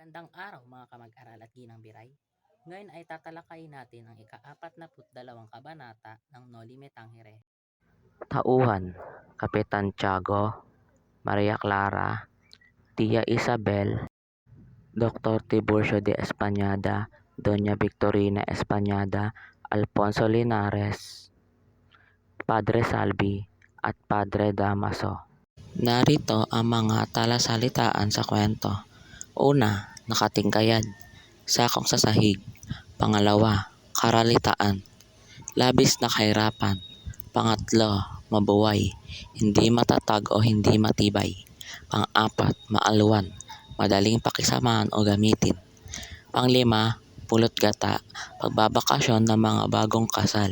Magandang araw mga kamag-aral at ginang biray. Ngayon ay tatalakayin natin ang ika-42 kabanata ng Noli Me Tangere. Tauhan, Kapitan Tiago, Maria Clara, Tia Isabel, Dr. Tiburcio de Españada, Doña Victorina Españada, Alfonso Linares, Padre Salvi, at Padre Damaso. Narito ang mga talasalitaan sa kwento. Una, nakatingkayad, sakong sa sahig. Pangalawa, karalitaan, labis na kahirapan. Pangatlo, mabuway, hindi matatag o hindi matibay. Pang-apat, maalwan, madaling pakisamahan o gamitin. Panglima, pulot gata, pagbabakasyon ng mga bagong kasal.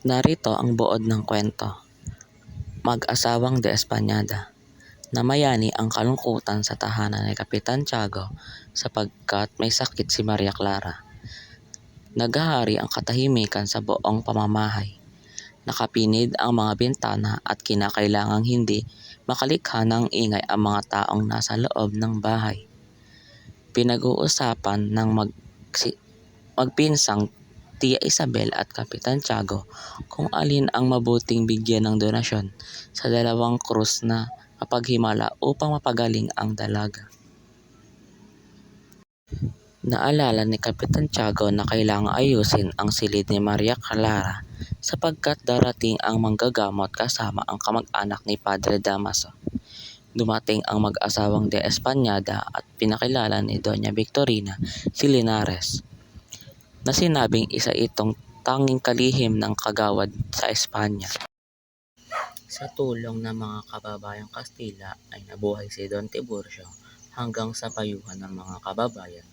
Narito ang buod ng kwento. Mag-asawang De Españada. Namayani ang kalungkutan sa tahanan ni Kapitan Tiago sapagkat may sakit si Maria Clara. Naghahari ang katahimikan sa buong pamamahay. Nakapinid ang mga bintana at kinakailangang hindi makalikha ng ingay ang mga taong nasa loob ng bahay. Pinag-uusapan ng magpinsang Tia Isabel at Kapitan Tiago kung alin ang mabuting bigyan ng donasyon sa 2 krus na mapaghimala upang mapagaling ang dalaga. Naalala ni Kapitan Tiago na kailangang ayusin ang silid ni Maria Clara sapagkat darating ang manggagamot kasama ang kamag-anak ni Padre Damaso. Dumating ang mag-asawang De Españada at pinakilala ni Doña Victorina si Linares, na sinabing isa itong tanging kalihim ng kagawad sa Espanya. Sa tulong ng mga kababayang Kastila ay nabuhay si Don Tiburcio hanggang sa payuhan ng mga kababayan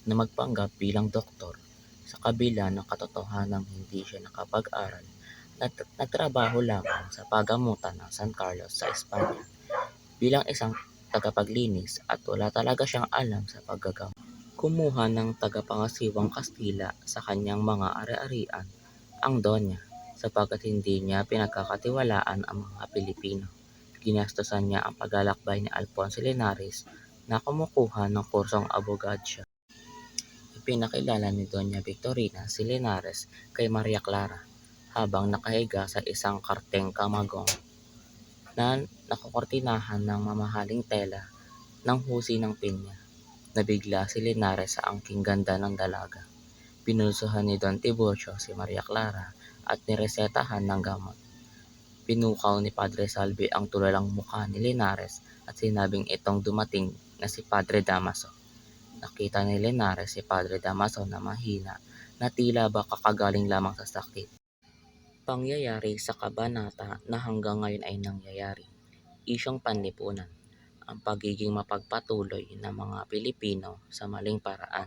na magpanggap bilang doktor sa kabila ng katotohanang hindi siya nakapag-aral at nagtrabaho lamang sa pagamutan ng San Carlos sa Espanya bilang isang tagapaglinis at wala talaga siyang alam sa paggagamot. Kumuha ng tagapangasiwang Kastila sa kanyang mga ari-arian ang Donya sapagkat hindi niya pinagkakatiwalaan ang mga Pilipino. Ginastosan niya ang paglalakbay ni Alfonso Linares na kumukuha ng kursong abogadya. Ipinakilala ni Doña Victorina si Linares kay Maria Clara habang nakahiga sa isang karteng kamagong na nakukortinahan ng mamahaling tela ng husi ng pinya. Nabigla si Linares sa angking ganda ng dalaga. Pinulsuhan ni Don Tiburcio si Maria Clara at niresetahan ng gamot. Pinukaw ni Padre Salvi ang tulalang mukha ni Linares at sinabing itong dumating na si Padre Damaso. Nakita ni Linares si Padre Damaso na mahina na tila ba kakagaling lamang sa sakit. Pangyayari sa kabanata na hanggang ngayon ay nangyayari. Isyong panlipunan, ang pagiging mapagpatuloy ng mga Pilipino sa maling paraan.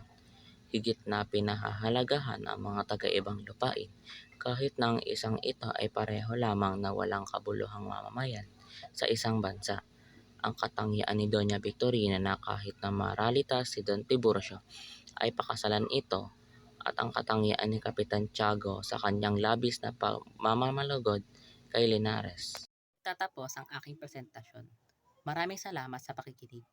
Higit na pinahahalagahan ang mga taga-ibang lupain kahit na ang isang ito ay pareho lamang na walang kabuluhang mamamayan sa isang bansa. Ang katangian ni Doña Victorina na kahit na maralitas si Don Tiburcio ay pakasalan ito at ang katangian ni Kapitan Tiago sa kanyang labis na pamamalugod kay Linares. Tatapos ang aking presentasyon. Maraming salamat sa pakikinig.